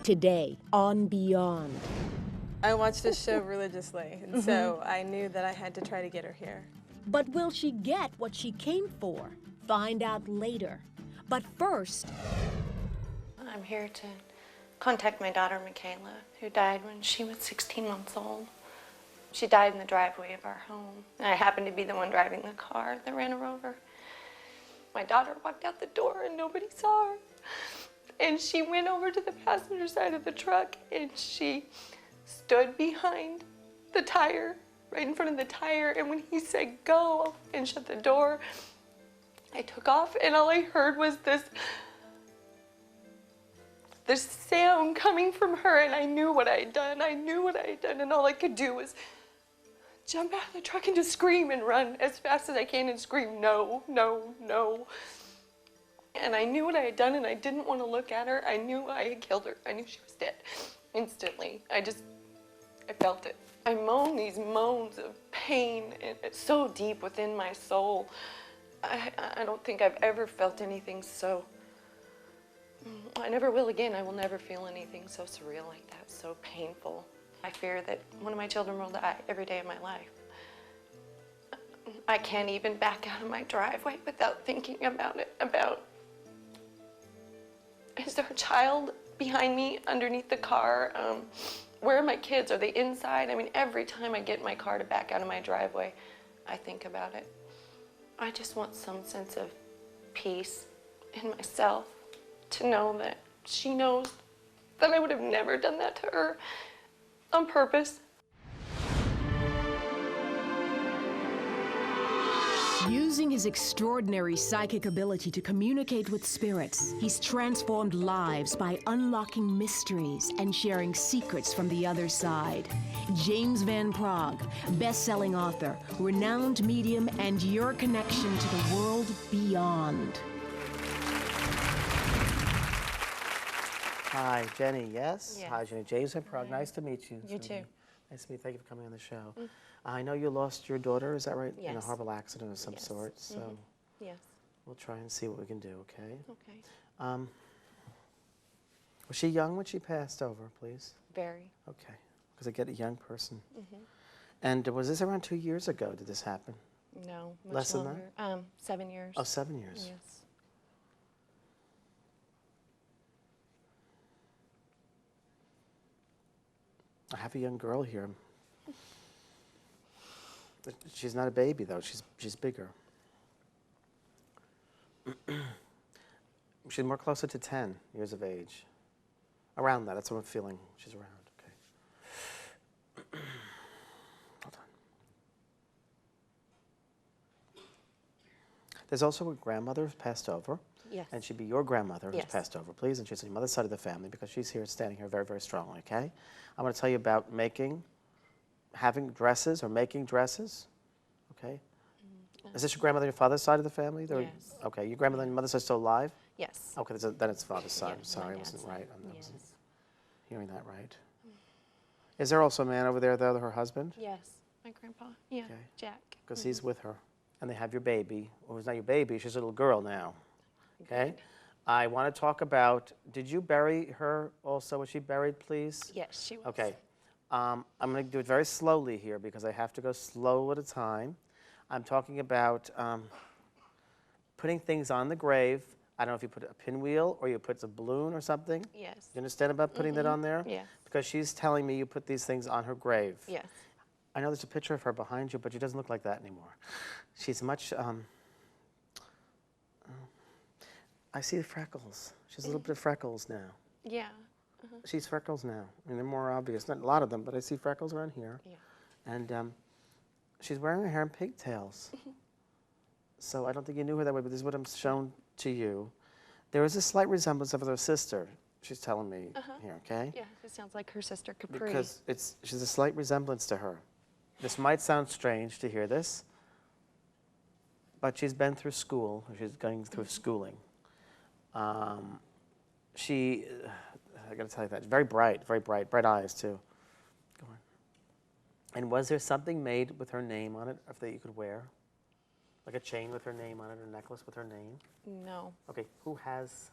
Today on Beyond. I watch this show religiously, and so I knew that I had to try to get her here. But will she get what she came for? Find out later. But first, I'm here to contact my daughter, Michaela, who died when she was 16 months old. She died in the driveway of our home, and I happened to be the one driving the car that ran her over. My daughter walked out the door and nobody saw her. And she went over to the passenger side of the truck and she stood behind the tire, right in front of the tire, and when he said go and shut the door, I took off and all I heard was this sound coming from her, and I knew what I had done. I knew what I had done, and all I could do was jump out of the truck and just scream and run as fast as I can and scream, no, no, no. And I knew what I had done, and I didn't want to look at her. I knew I had killed her. I knew she was dead instantly. I felt it. I moan these moans of pain, and it's so deep within my soul. I don't think I've ever felt anything so, I never will again. I will never feel anything so surreal like that, so painful. I fear that one of my children will die every day of my life. I can't even back out of my driveway without thinking about it, is there a child behind me underneath the car? Where are my kids? Are they inside? I mean, every time I get in my car to back out of my driveway, I think about it. I just want some sense of peace in myself to know that she knows that I would have never done that to her on purpose. using his extraordinary psychic ability to communicate with spirits, he's transformed lives by unlocking mysteries and sharing secrets from the other side. James Van Praagh, best-selling author, renowned medium, and your connection to the world beyond. Hi, Jenny, yes? Yes. Hi, Jenny. James Van Praagh, nice to meet you. You too. Nice to meet you. Thank you for coming on the show. I know you lost your daughter, is that right? In a Yes. horrible accident of some Yes. sort, so Yes. we'll try and see what we can do, okay? Okay. Was she young when she passed over, please? Very. Okay, because I get a young person. And was this around 2 years ago, did this happen? No. Much Less than longer. 7 years. Oh, 7 years. Yes. I have a young girl here. She's not a baby, though. She's bigger. She's more closer to 10 years of age. Around that, that's what I'm feeling. She's around, okay. Hold on. There's also a grandmother who's passed over. Yes. And she'd be your grandmother who's Yes. passed over, please. And she's on your mother's side of the family because she's here, standing here very, very strongly, okay? I'm going to tell you about having dresses or making dresses, okay? Is this your grandmother on your father's side of the family? Yes. Okay, your grandmother on your mother's side still alive? Yes. Okay, then it's father's side. Yeah, Sorry, my I dad's wasn't side. right. I wasn't Yes. hearing that right. Is there also a man over there, though, her husband? Yes. My grandpa. Yeah. Okay. Jack. Because he's with her. And they have your baby. Well, it's not your baby, she's a little girl now. Okay? Good. I want to talk about, did you bury her also? Was she buried, please? Yes, she was. Okay. I'm going to do it very slowly here because I have to go slow at a time. I'm talking about putting things on the grave. I don't know if you put a pinwheel or you put a balloon or something. Yes. You understand about putting that on there? Yes. Because she's telling me you put these things on her grave. Yes. I know there's a picture of her behind you, but she doesn't look like that anymore. She's much, I see the freckles. She has a little bit of freckles now. Yeah. She's freckles now. I mean, they're more obvious. Not a lot of them, but I see freckles around here. Yeah. And she's wearing her hair in pigtails. So I don't think you knew her that way, but this is what I'm shown to you. There is a slight resemblance of her sister, she's telling me here, okay? Yeah. It sounds like her sister Capri. Because she's a slight resemblance to her. This might sound strange to hear this, but she's been through school. She's going through schooling. I got to tell you that. Very bright eyes too. Go on. And was there something made with her name on it that you could wear? Like a chain with her name on it, or a necklace with her name? No. Okay, who has?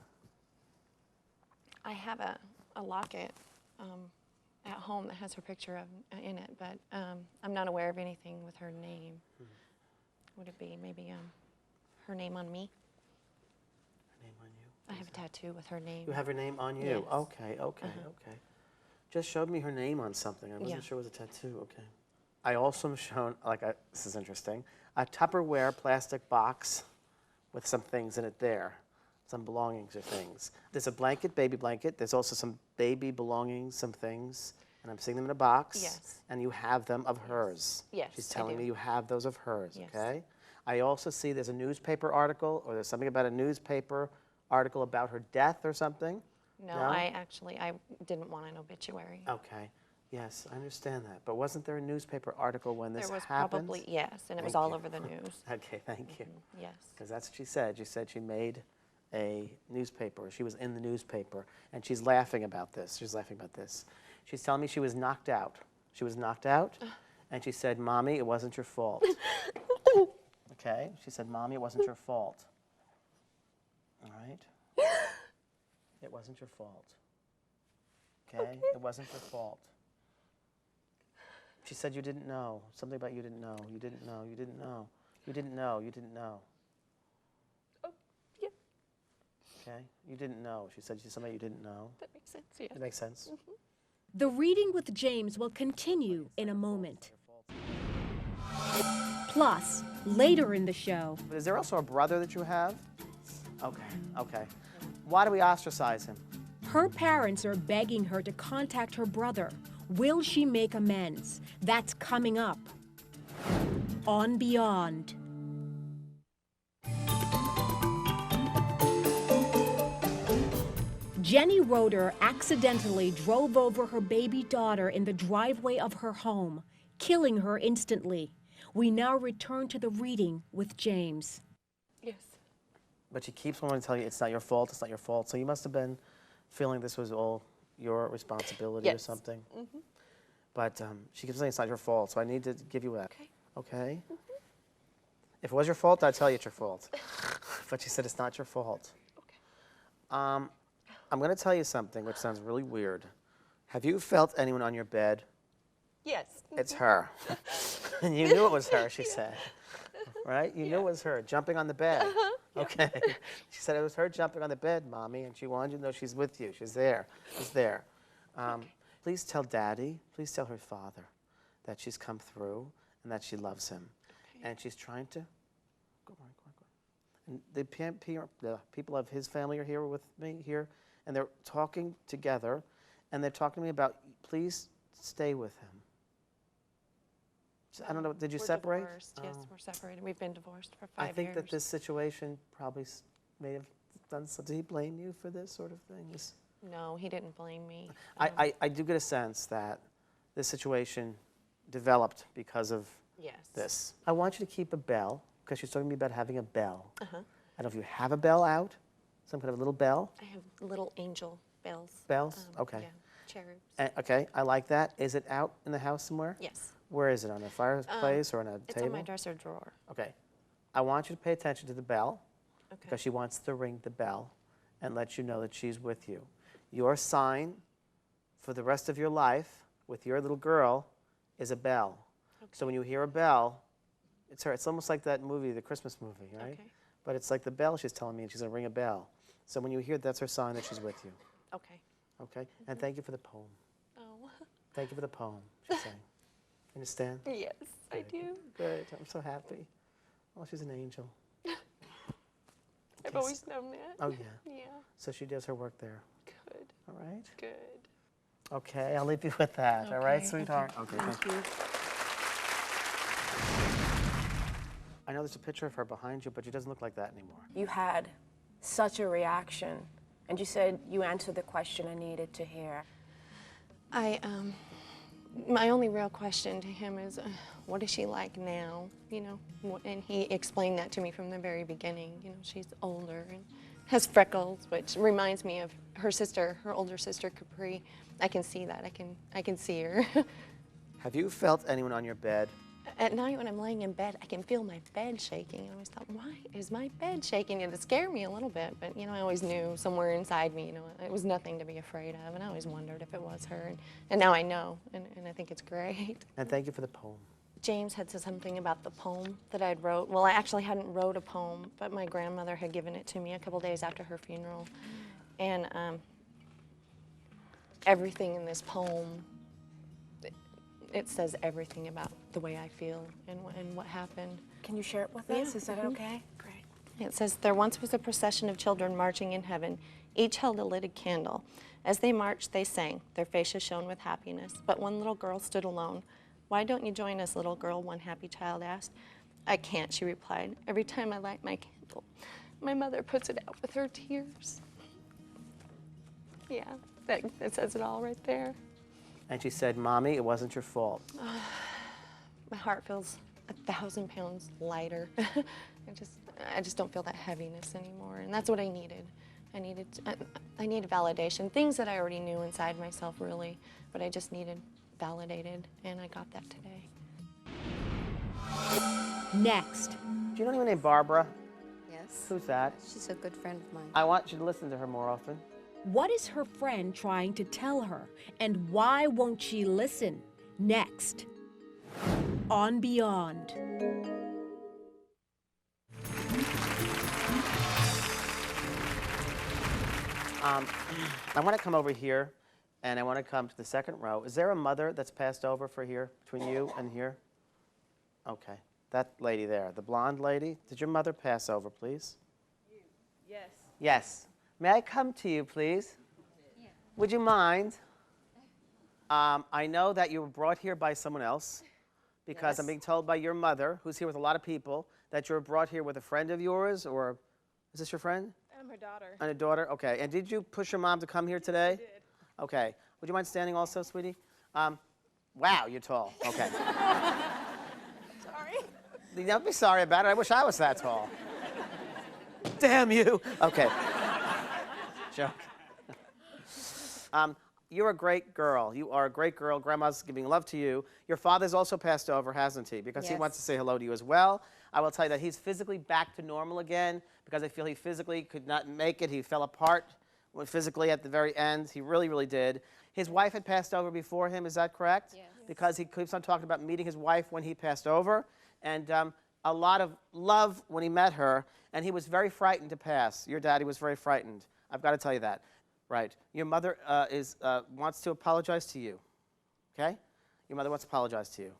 I have a a locket at home that has her picture in it, but I'm not aware of anything with her name. Would it be maybe her name on me? Her name on you? I have a tattoo with her name. You have her name on you? Yes. Okay, okay, okay. Just showed me her name on something. I wasn't sure it was a tattoo. Okay. I also am shown, this is interesting, a Tupperware plastic box with some things in it there, some belongings or things. There's a blanket, baby blanket. There's also some baby belongings, some things, and I'm seeing them in a box. Yes. And you have them of hers. Yes, She's I telling do. me you have those of hers, Yes. okay? I also see there's a newspaper article, or there's something about a newspaper article about her death or something. No, No? I didn't want an obituary. Okay. Yes, I understand that. But wasn't there a newspaper article when this There was happened? probably, yes, and it was Thank all you. over the news. Okay, thank you. Yes. Because that's what she said. She said she made a newspaper. She was in the newspaper, and she's laughing about this. She's laughing about this. She's telling me she was knocked out. She was knocked out, and she said, "Mommy, it wasn't your fault." Okay? She said, "Mommy, it wasn't your fault." All right? It wasn't your fault. Okay? It wasn't your fault. She said you didn't know. Something about you didn't know. You didn't know. You didn't know. You didn't know. You didn't know. Oh, yeah, Okay? You didn't know. She said something you didn't know. that makes sense, yes. It makes sense. The reading with James will continue in a moment. Plus, later in the show, But is there also a brother that you have? Okay, okay. Why do we ostracize him? her parents are begging her to contact her brother. Will she make amends? That's coming up on Beyond. Jenny Roeder accidentally drove over her baby daughter in the driveway of her home, killing her instantly. We now return to the reading with James. Yes. But she keeps wanting to tell you it's not your fault, it's not your fault. So you must have been feeling this was all your responsibility or Yes. something. But she keeps saying it's not your fault, so I need to give you that. Okay. Okay? If it was your fault, I'd tell you it's your fault. But she said it's not your fault. Okay. I'm going to tell you something which sounds really weird. Have you felt anyone on your bed? Yes. It's her. And you knew it was her, she said. Right? You knew it was her jumping on the bed. Okay. She said it was her jumping on the bed, Mommy, and she wanted you to know she's with you. She's there. She's there. Please tell Daddy, please tell her father that she's come through and that she loves him. And she's trying to, go on. And the people of his family are here with me here, and they're talking together, and they're talking to me about, please stay with him. I don't know, did you We're separate? Divorced. Yes, Oh. we're separated. We've been divorced for 5 I years. think that this situation probably may have done something. Did he blame you for this sort of thing? No, he didn't blame me. I do get a sense that this situation developed because of Yes. this. I want you to keep a bell, because she's talking to me about having a bell. Uh-huh. I don't know if you have a bell out, some kind of little bell. I have little angel bells. Bells? Okay. Yeah, cherubs. Okay, I like that. Is it out in the house somewhere? Yes. Where is it, on a fireplace or on a It's table? on my dresser drawer. Okay. I want you to pay attention to the bell, Okay. because she wants to ring the bell and let you know that she's with you. Your sign for the rest of your life with your little girl is a bell. So when you hear a bell, it's her. It's almost like that movie, the Christmas movie, right? Okay. But it's like the bell she's telling me, and she's going to ring a bell. So when you hear, that's her sign that she's with you. Okay. Okay? And thank you for the poem. Oh. Thank you for the poem, she's saying. Understand? Yes, I do. Good. I'm so happy. Oh, she's an angel. I've always known that. Oh, yeah. Yeah. So she does her work there. Good. All right? Good. Okay, I'll leave you with that. All right, Okay, sweetheart? okay. Okay, Thank you. I know there's a picture of her behind you, but she doesn't look like that anymore. You had such a reaction, and you said you answered the question I needed to hear. My only real question to him is, what is she like now? You know, and he explained that to me from the very beginning. You know, she's older and has freckles, which reminds me of her sister, her older sister Capri. I can see that. I can see her. Have you felt anyone on your bed At night when I'm laying in bed, I can feel my bed shaking. I always thought, why is my bed shaking? And it scared me a little bit, but you know, I always knew somewhere inside me, you know, it was nothing to be afraid of, and I always wondered if it was her. And now I know, and I think it's great. And thank you for the poem. James had said something about the poem that I'd wrote. Well, I actually hadn't wrote a poem, but my grandmother had given it to me a couple days after her funeral. And everything in this poem, it says everything about the way I feel and what happened. Can you share it with us? Yeah. Is that okay? Great. It says, there once was a procession of children marching in heaven. Each held a lighted candle. As they marched, they sang. Their faces shone with happiness. But one little girl stood alone. Why don't you join us, little girl? One happy child asked. I can't, she replied. Every time I light my candle, my mother puts it out with her tears. Yeah, that says it all right there. And she said, Mommy, it wasn't your fault. My heart feels 1,000 pounds lighter. I just don't feel that heaviness anymore, and that's what I needed. I needed validation, things that I already knew inside myself, really, but I just needed validated, and I got that today. Next, Do you know anyone named Barbara? Yes. Who's that? She's a good friend of mine. I want you to listen to her more often. what is her friend trying to tell her, and why won't she listen? Next, on Beyond. I want to come over here, and I want to come to the second row. Is there a mother that's passed over for here, between you and here? Okay, that lady there, the blonde lady. Did your mother pass over, please? Yes. Yes. May I come to you, please? Yeah. Would you mind? I know that you were brought here by someone else, because I'm Yes. being told by your mother, who's here with a lot of people, that you were brought here with a friend of yours, or is this your friend? I'm her daughter. And a daughter? Okay. And did you push your mom to come here today? I did. Okay. Would you mind standing also, sweetie? Wow, you're tall. Okay. Sorry. Don't be sorry about it. I wish I was that tall. Damn you. Okay. Joke. You're a great girl. You are a great girl. Grandma's giving love to you. Your father's also passed over, hasn't he? Because he Yes. wants to say hello to you as well. I will tell you that he's physically back to normal again, because I feel he physically could not make it. He fell apart physically at the very end. He really, really did. His wife had passed over before him, is that correct? Yes. Because he keeps on talking about meeting his wife when he passed over, and a lot of love when he met her, and he was very frightened to pass. Your daddy was very frightened. I've got to tell you that. Right. Your mother wants to apologize to you, okay? Your mother wants to apologize to you.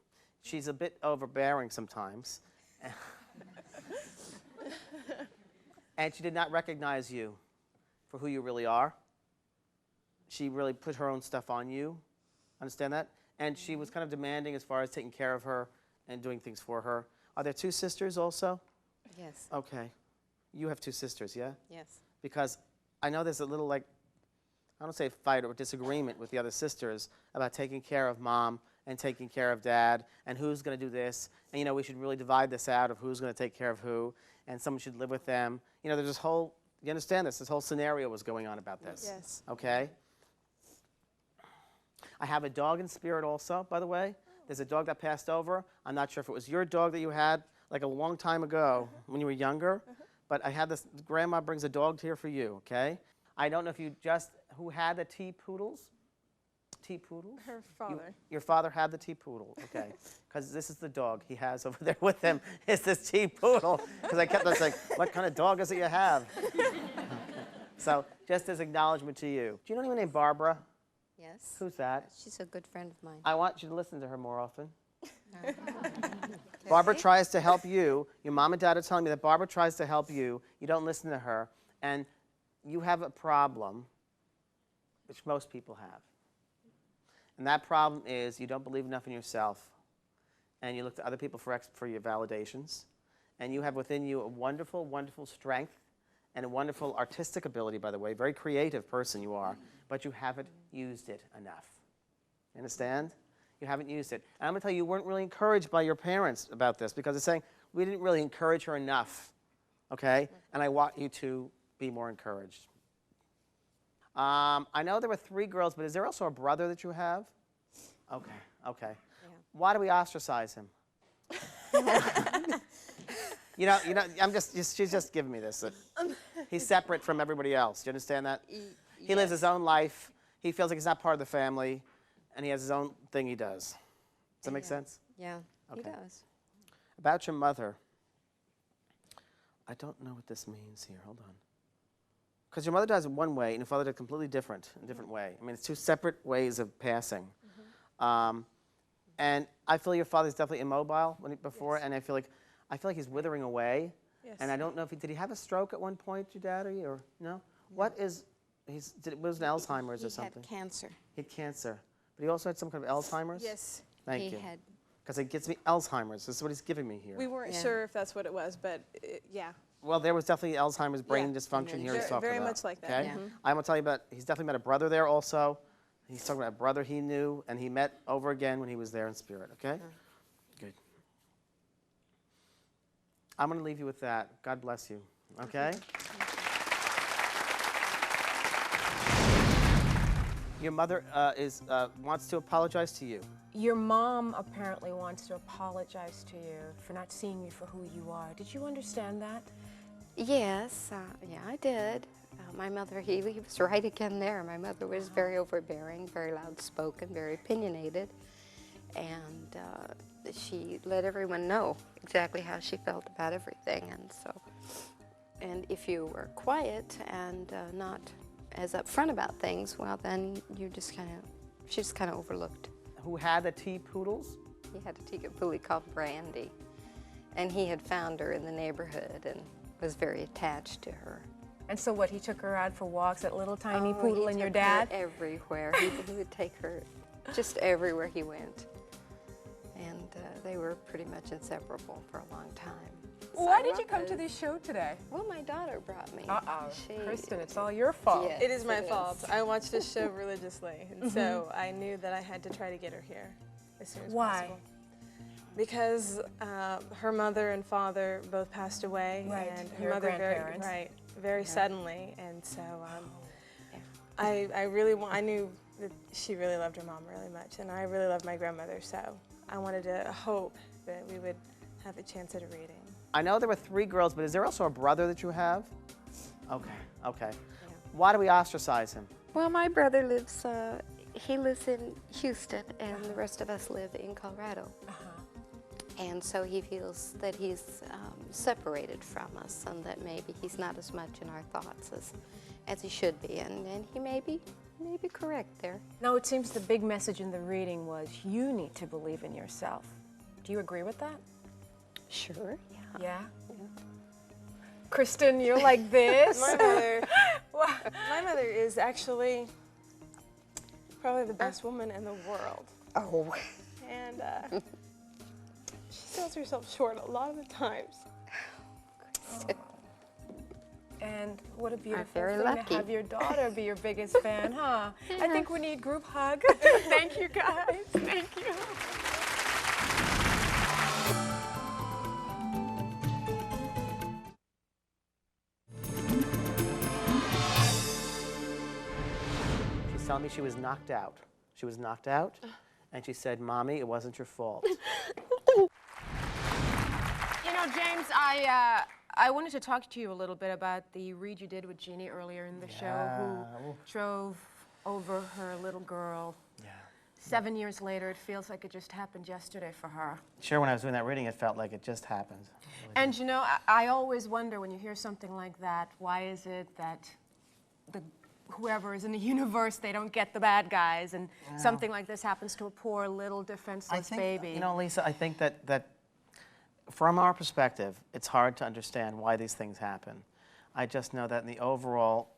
She's a bit overbearing sometimes. And she did not recognize you for who you really are. She really put her own stuff on you. Understand that? And she was kind of demanding as far as taking care of her and doing things for her. Are there two sisters also? Yes. Okay. You have two sisters, yeah? Yes. Because I know there's a little, like, I don't say fight or disagreement with the other sisters about taking care of mom and taking care of dad and who's going to do this. And, you know, we should really divide this out of who's going to take care of who, and someone should live with them. You know, there's this whole, you understand this? This whole scenario was going on about this. Yes. Okay? I have a dog in spirit also, by the way. There's a dog that passed over. I'm not sure if it was your dog that you had like a long time ago when you were younger, but I had this, grandma brings a dog here for you, okay? I don't know if you just, who had the tea poodles? Tea poodles? Her father. Your father had the tea poodle, okay. Because this is the dog he has over there with him, is this tea poodle. Because I kept on saying, what kind of dog is it you have? Okay. So just as acknowledgement to you. Do you know anyone named Barbara? Yes. Who's that? She's a good friend of mine. I want you to listen to her more often. Barbara tries to help you. Your mom and dad are telling me that Barbara tries to help you. You don't listen to her. And you have a problem, which most people have. And that problem is you don't believe enough in yourself. And you look to other people for your validations. And you have within you a wonderful, wonderful strength and a wonderful artistic ability, by the way. Very creative person you are. But you haven't used it enough. You understand? You haven't used it. And I'm going to tell you, you weren't really encouraged by your parents about this, because they're saying, we didn't really encourage her enough, okay? And I want you to be more encouraged. I know there were 3 girls, but is there also a brother that you have? Okay, okay. Yeah. Why do we ostracize him? She's just giving me this. He's separate from everybody else. Do you understand that? He lives his own life. He feels like he's not part of the family, and he has his own thing he does. Does that make sense? Yeah, he Okay. does. About your mother. I don't know what this means here. Hold on. Because your mother does it one way, and your father does it completely different, a different way. I mean, it's two separate ways of passing. And I feel your father's definitely immobile before, and I feel like he's withering away. Yes. And I don't know if did he have a stroke at one point, your dad, or no? What is was it Alzheimer's He or something? had cancer. He had cancer, but he also had some kind of Alzheimer's. Yes. Thank he you. had. Because it gets me Alzheimer's. This is what he's giving me here. We weren't Yeah. sure if that's what it was, but yeah. Well, there was definitely Alzheimer's brain Yeah. dysfunction here. He's Very- talking very about. much like that, Okay, yeah. I'm gonna tell you about. He's definitely met a brother there also. He's talking about a brother he knew, and he met over again when he was there in spirit. Okay, good. I'm gonna leave you with that. God bless you. Okay. Your mother wants to apologize to you. Your mom apparently wants to apologize to you for not seeing you for who you are. Did you understand that? Yes, yeah, I did. My mother, he was right again there. My mother was very overbearing, very loud-spoken, very opinionated, and she let everyone know exactly how she felt about everything. And if you were quiet and not as upfront about things, well, then she just kind of overlooked. Who had the tea poodles? He had a Tikapuli called Brandy, and he had found her in the neighborhood and was very attached to her. And so what, he took her out for walks, that little tiny Oh, poodle he and your took her dad? everywhere. He would take her just everywhere he went. And they were pretty much inseparable for a long time. Why did you come to this show today? Well, my daughter brought me. Uh-oh, She- Kristen, it's all your fault. Yes, It is my it fault. I watch this show religiously, and so I knew that I had to try to get her here as soon as Why? possible. Because her mother and father both passed away, Right, and her your mother grandparents. very suddenly, and so I knew that she really loved her mom really much, and I really loved my grandmother, so I wanted to hope that we would have a chance at a reading. I know there were 3 girls, but is there also a brother that you have? Okay. Why do we ostracize him? Well, my brother lives, he lives in Houston, and the rest of us live in Colorado. And so he feels that he's separated from us, and that maybe he's not as much in our thoughts as he should be, and he may be correct there. No, it seems the big message in the reading was you need to believe in yourself. Do you agree with that? Sure, yeah. Yeah? Kristen, you're like this? My mother is actually probably the best woman in the world. Oh. And she sells herself short a lot of the times. And what a beautiful very thing lucky. to have your daughter be your biggest fan, huh? I think we need group hug. Thank you, guys. Thank you. She's telling me she was knocked out. She was knocked out, and she said, "Mommy, it wasn't your fault." You know, James, I wanted to talk to you a little bit about the read you did with Jeannie earlier in the show, who drove over her little girl. Yeah. 7 years later, it feels like it just happened yesterday for her. Sure, when I was doing that reading, it felt like it just happened. And you know, I always wonder when you hear something like that, why is it that whoever is in the universe, they don't get the bad guys, and something like this happens to a poor little defenseless baby. You know, Lisa, I think that from our perspective, it's hard to understand why these things happen. I just know that in the overall,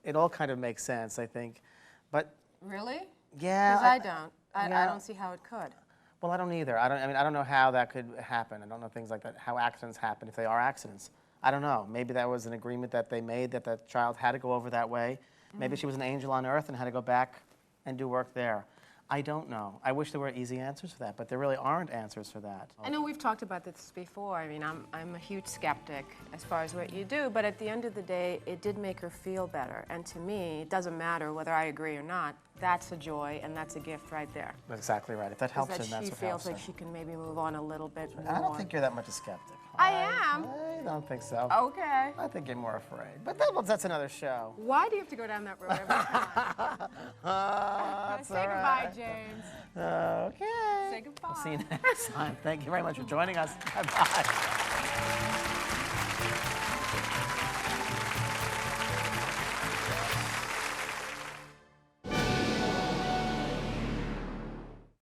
it all kind of makes sense, I think. But Really? yeah, Because I don't. I yeah. don't see how it could. Well, I don't either. I don't know how that could happen. I don't know things like that, how accidents happen, if they are accidents. I don't know. Maybe that was an agreement that they made that the child had to go over that way. Maybe she was an angel on earth and had to go back and do work there. I don't know. I wish there were easy answers for that, but there really aren't answers for that. I know we've talked about this before. I mean, I'm a huge skeptic as far as what you do, but at the end of the day, it did make her feel better. And to me, it doesn't matter whether I agree or not. That's a joy, and that's a gift right there. That's exactly right. If that Is helps, that then that's she what feels helps. like her. she can maybe move on a little bit more. I don't think you're that much a skeptic. I am. I don't think so. Okay. I think you're more afraid. But that's another show. Why do you have to go down that road every time? Say goodbye, James. Okay. Say goodbye. We'll see you next time. Thank you very much for joining us. Bye-bye.